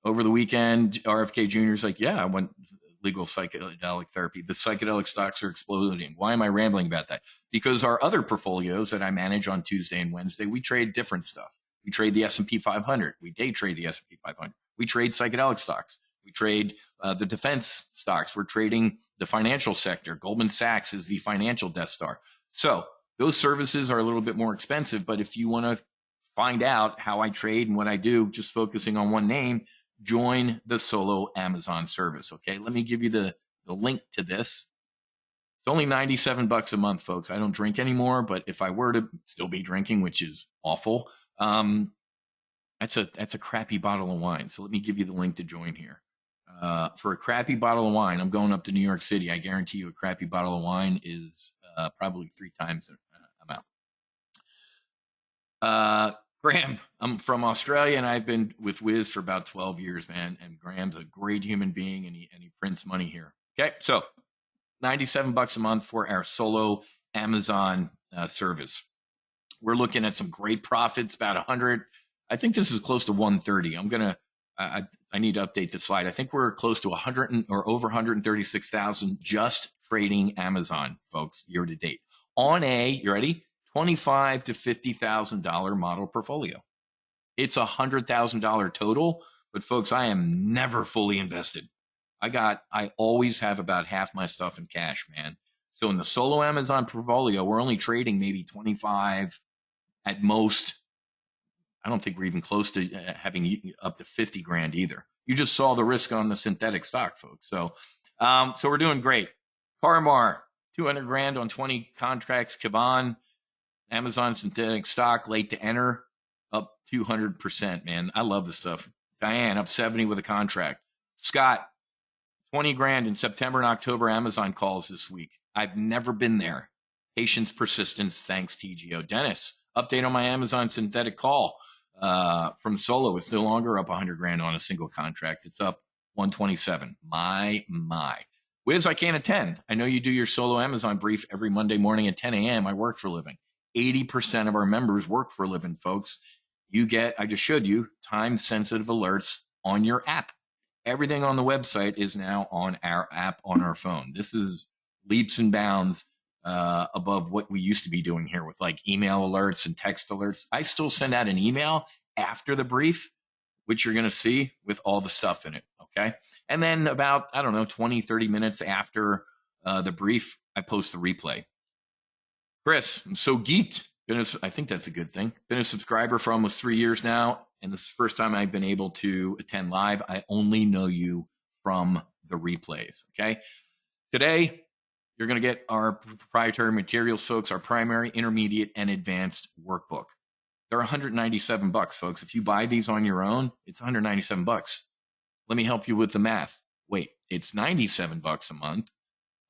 Over the weekend, RFK Jr. is like, yeah, I went legal psychedelic therapy. The psychedelic stocks are exploding. Why am I rambling about that? Because our other portfolios that I manage on Tuesday and Wednesday, we trade different stuff. We trade the S&P 500. We day trade the S&P 500. We trade psychedelic stocks. We trade the defense stocks. We're trading the financial sector. Goldman Sachs is the financial Death Star. So those services are a little bit more expensive, but if you want to find out how I trade and what I do, just focusing on one name, join the Solo Amazon service. Okay, let me give you the link to this. It's only $97 a month, folks. I don't drink anymore, but if I were to still be drinking, which is awful, That's a crappy bottle of wine. So let me give you the link to join here. For a crappy bottle of wine, I'm going up to New York City. I guarantee you a crappy bottle of wine is probably 3 times the amount. Graham, I'm from Australia and I've been with Wiz for about 12 years, man. And Graham's a great human being and he prints money here. Okay. So $97 a month for our solo Amazon service. We're looking at some great profits, about 100. I think this is close to 130. I need to update the slide. I think we're close to 100 or over 136,000 just trading Amazon, folks, year to date on you ready? $25,000 to $50,000 model portfolio. It's $100,000 total, but folks, I am never fully invested. I always have about half my stuff in cash, man. So in the solo Amazon portfolio, we're only trading maybe 25 at most. I don't think we're even close to having up to 50 grand either. You just saw the risk on the synthetic stock, folks. So we're doing great. Carmar, 200 grand on 20 contracts. Kavan, Amazon synthetic stock, late to enter, up 200%, man. I love this stuff. Diane, up 70 with a contract. Scott, 20 grand in September and October Amazon calls this week. I've never been there. Patience, persistence, thanks TGO. Dennis, update on my Amazon synthetic call from solo. It's no longer up 100 grand on a single contract. It's up 127. My. Wiz, I can't attend. I know you do your solo Amazon brief every Monday morning at 10 a.m. I work for a living. 80% of our members work for a living, folks. You get, I just showed you, time-sensitive alerts on your app. Everything on the website is now on our app on our phone. This is leaps and bounds above what we used to be doing here with like email alerts and text alerts. I still send out an email after the brief, which you're going to see with all the stuff in it. Okay. And then about, I don't know, 20, 30 minutes after the brief, I post the replay. Chris, I'm so geeked. I think that's a good thing. Been a subscriber for almost 3 years now. And this is the first time I've been able to attend live. I only know you from the replays. Okay. Today, you're going to get our proprietary materials, folks, our primary, intermediate, and advanced workbook. They're $197, folks. If you buy these on your own, it's $197. Let me help you with the math. Wait, it's $97 a month.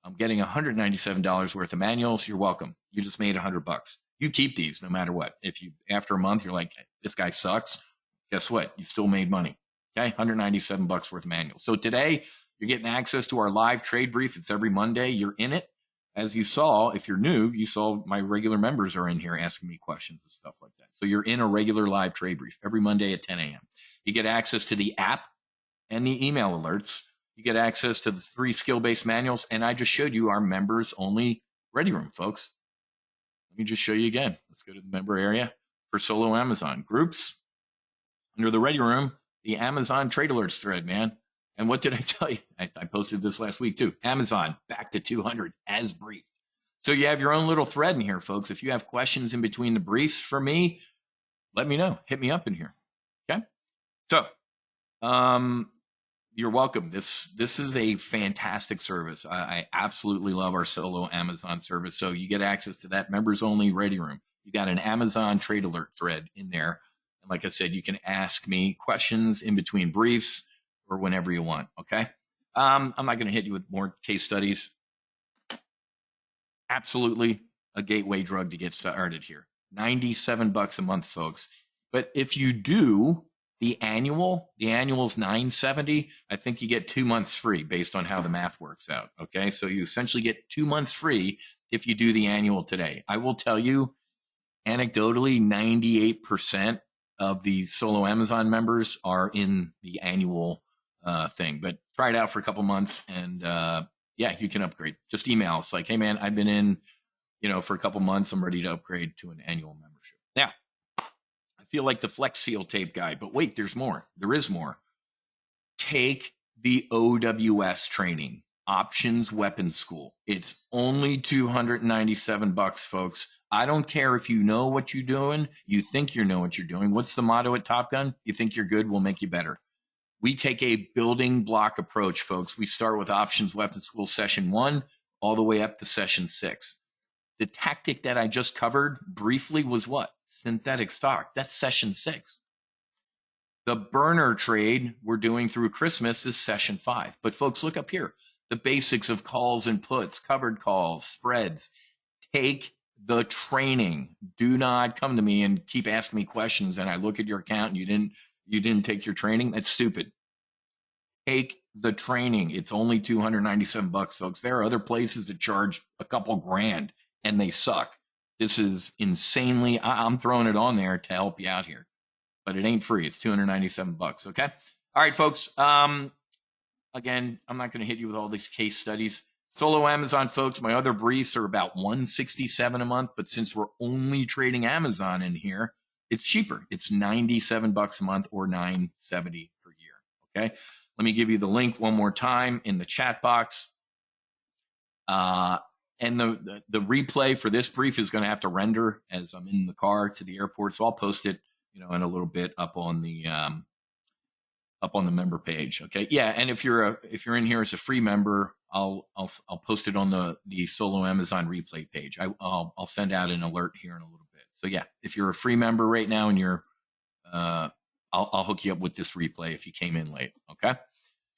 I'm getting $197 worth of manuals. You're welcome. You just made $100. You keep these no matter what. If you, after a month, you're like, this guy sucks. Guess what? You still made money. Okay. $197 worth of manuals. So today you're getting access to our live trade brief. It's every Monday. You're in it. As you saw, if you're new, you saw my regular members are in here asking me questions and stuff like that. So you're in a regular live trade brief every Monday at 10 a.m. You get access to the app and the email alerts. You get access to the 3 skill-based manuals. And I just showed you our members only ready room, folks. Let me just show you again. Let's go to the member area for solo Amazon groups. Under the ready room, the Amazon trade alerts thread, man. And what did I tell you? I posted this last week too. Amazon back to 200 as briefed. So you have your own little thread in here, folks. If you have questions in between the briefs for me, let me know. Hit me up in here. Okay. So, you're welcome. This is a fantastic service. I absolutely love our solo Amazon service. So you get access to that members only ready room. You got an Amazon trade alert thread in there. And like I said, you can ask me questions in between briefs or whenever you want. Okay. I'm not going to hit you with more case studies. Absolutely a gateway drug to get started here. $97 a month, folks. But if you do the annual's $970. I think you get 2 months free based on how the math works out. Okay. So you essentially get 2 months free if you do the annual today. I will tell you anecdotally, 98% of the solo Amazon members are in the annual thing, but try it out for a couple months and yeah, you can upgrade. Just email us like, hey man, I've been in, for a couple months. I'm ready to upgrade to an annual membership. Now, I feel like the Flex Seal tape guy, but wait, there's more. There is more. Take the OWS training, Options Weapons School. It's only $297, folks. I don't care if you know what you're doing. You think you know what you're doing. What's the motto at Top Gun? You think you're good, we'll make you better. We take a building block approach, folks. We start with Options Weapons School session 1 all the way up to session 6. The tactic that I just covered briefly was what? Synthetic stock. That's session 6. The burner trade we're doing through Christmas is session 5. But folks, look up here. The basics of calls and puts, covered calls, spreads. Take the training. Do not come to me and keep asking me questions and I look at your account and you didn't take your training. That's stupid. Take the training. It's only $297, folks. There are other places that charge a couple grand and they suck. This is insanely, I'm throwing it on there to help you out here, but it ain't free. It's $297. Okay. All right, folks. Again, I'm not going to hit you with all these case studies. Solo Amazon, folks, my other briefs are about $167 a month, but since we're only trading Amazon in here, it's cheaper. It's $97 a month or $970 per year. Okay. Let me give you the link one more time in the chat box. And the replay for this brief is going to have to render as I'm in the car to the airport. So I'll post it, in a little bit up on the member page. Okay. Yeah. And if you're in here as a free member, I'll post it on the Solo Amazon replay page. I'll send out an alert here in a little bit. So yeah, if you're a free member right now and you're, I'll hook you up with this replay if you came in late. Okay.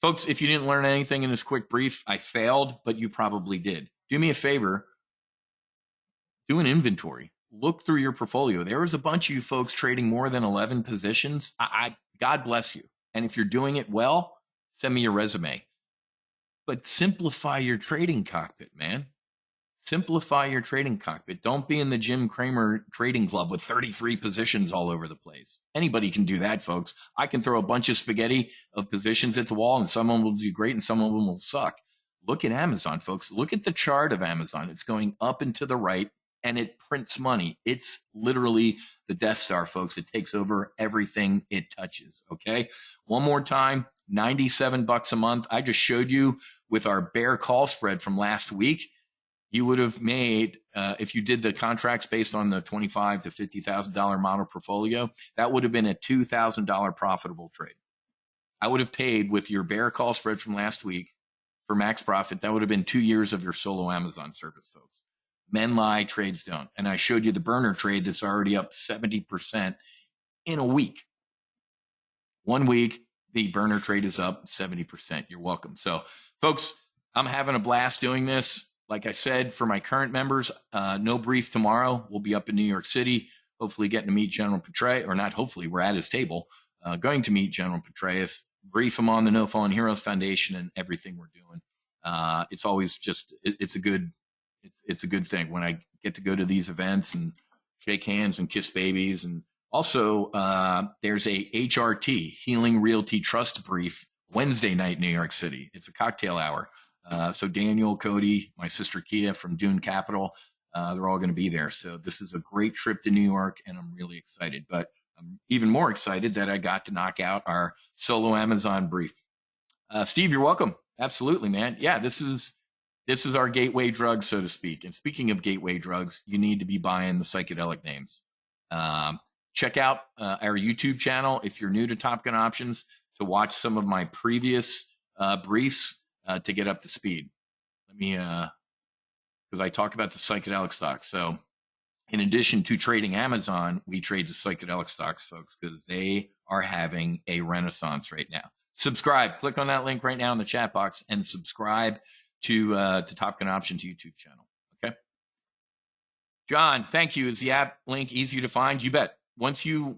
Folks, if you didn't learn anything in this quick brief, I failed, but you probably did. Do me a favor, do an inventory. Look through your portfolio. There was a bunch of you folks trading more than 11 positions. God bless you. And if you're doing it well, send me your resume. But simplify your trading cockpit, man. Simplify your trading cockpit. Don't be in the Jim Cramer trading club with 33 positions all over the place. Anybody can do that, folks. I can throw a bunch of spaghetti of positions at the wall, and some of them will do great and some of them will suck. Look at Amazon, folks. Look at the chart of Amazon. It's going up and to the right, and it prints money. It's literally the Death Star, folks. It takes over everything it touches, okay? One more time, $97 a month. I just showed you with our bear call spread from last week, you would have made, if you did the contracts based on the $25,000 to $50,000 model portfolio, that would have been a $2,000 profitable trade. I would have paid with your bear call spread from last week for max profit. That would have been 2 years of your solo Amazon service, folks. Men lie, trades don't. And I showed you the burner trade that's already up 70% in a week. 1 week, the burner trade is up 70%. You're welcome. So, folks, I'm having a blast doing this. Like I said, for my current members, no brief tomorrow. We'll be up in New York City, hopefully getting to meet General Petraeus, or not hopefully, we're at his table, going to meet General Petraeus, brief him on the No Fallen Heroes Foundation and everything we're doing. It's always just, it's a good thing when I get to go to these events and shake hands and kiss babies. And also, there's a HRT, Healing Realty Trust brief, Wednesday night, New York City. It's a cocktail hour. So Daniel, Cody, my sister Kia from Dune Capital, they're all going to be there. So this is a great trip to New York, and I'm really excited. But I'm even more excited that I got to knock out our solo Amazon brief. Steve, you're welcome. Absolutely, man. Yeah, this is our gateway drug, so to speak. And speaking of gateway drugs, you need to be buying the psychedelic names. Check out our YouTube channel if you're new to Top Gun Options to watch some of my previous briefs. To get up to speed. Let me, because I talk about the psychedelic stocks. So in addition to trading Amazon, we trade the psychedelic stocks, folks, because they are having a renaissance right now. Subscribe, click on that link right now in the chat box and subscribe to Top Gun Options YouTube channel. Okay. John, thank you. Is the app link easy to find? You bet. Once you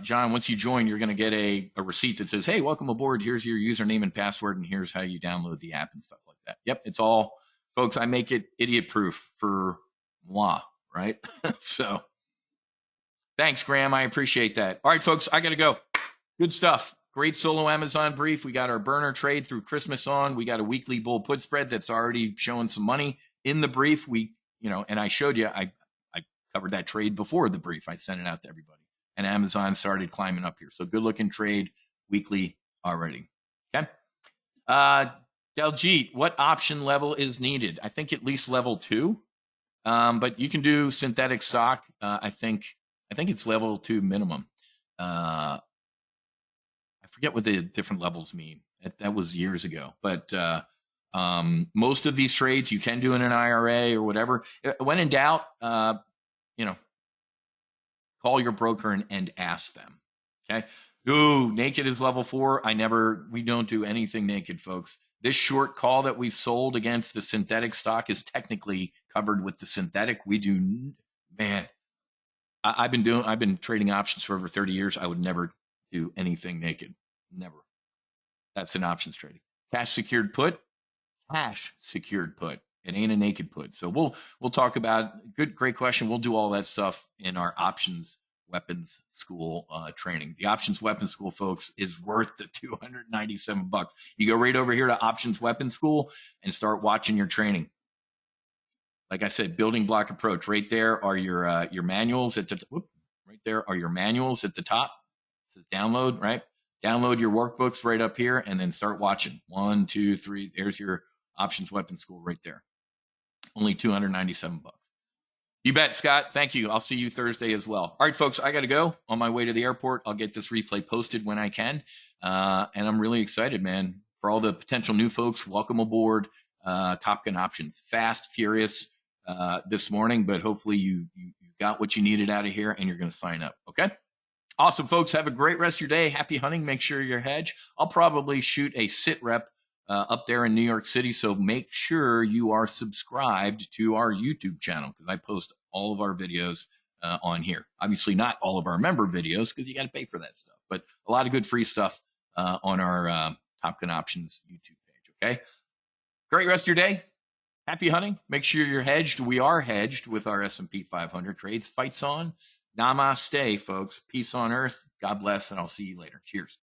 join, you're going to get a receipt that says, hey, welcome aboard. Here's your username and password, and here's how you download the app and stuff like that. Yep, it's all, folks, I make it idiot-proof for moi, right? So thanks, Graham. I appreciate that. All right, folks, I got to go. Good stuff. Great solo Amazon brief. We got our burner trade through Christmas on. We got a weekly bull put spread that's already showing some money in the brief. And I showed you, I covered that trade before the brief. I sent it out to everybody. And Amazon started climbing up here. So good looking trade weekly already. Okay. Deljeet, what option level is needed? I think at least level 2. But you can do synthetic stock. I think it's level 2 minimum. I forget what the different levels mean. That was years ago. But most of these trades you can do in an IRA or whatever. When in doubt, call your broker and ask them. Okay. Ooh, naked is level 4. We don't do anything naked, folks. This short call that we've sold against the synthetic stock is technically covered with the synthetic. We do, man. I've been trading options for over 30 years. I would never do anything naked. Never. That's an options trading. Cash secured put. Cash secured put. It ain't a naked put. So we'll talk about great question. We'll do all that stuff in our options weapons school training. The options weapons school, folks, is worth the $297. You go right over here to options weapons school and start watching your training. Like I said, building block approach. Right there are your manuals at the right there are your manuals at the top. It says download, right? Download your workbooks right up here and then start watching. 1, 2, 3. There's your options weapons school right there. Only $297. You bet, Scott. Thank you. I'll see you Thursday as well. All right, folks, I got to go on my way to the airport. I'll get this replay posted when I can. And I'm really excited, man. For all the potential new folks, welcome aboard Top Gun Options. Fast, furious this morning, but hopefully you got what you needed out of here and you're going to sign up. Okay? Awesome, folks. Have a great rest of your day. Happy hunting. Make sure you're hedged. I'll probably shoot a sit rep up there in New York City. So make sure you are subscribed to our YouTube channel because I post all of our videos on here. Obviously not all of our member videos because you got to pay for that stuff, but a lot of good free stuff on our Top Gun Options YouTube page. Okay. Great rest of your day. Happy hunting. Make sure you're hedged. We are hedged with our S&P 500 trades. Fights on. Namaste, folks. Peace on earth. God bless. And I'll see you later. Cheers.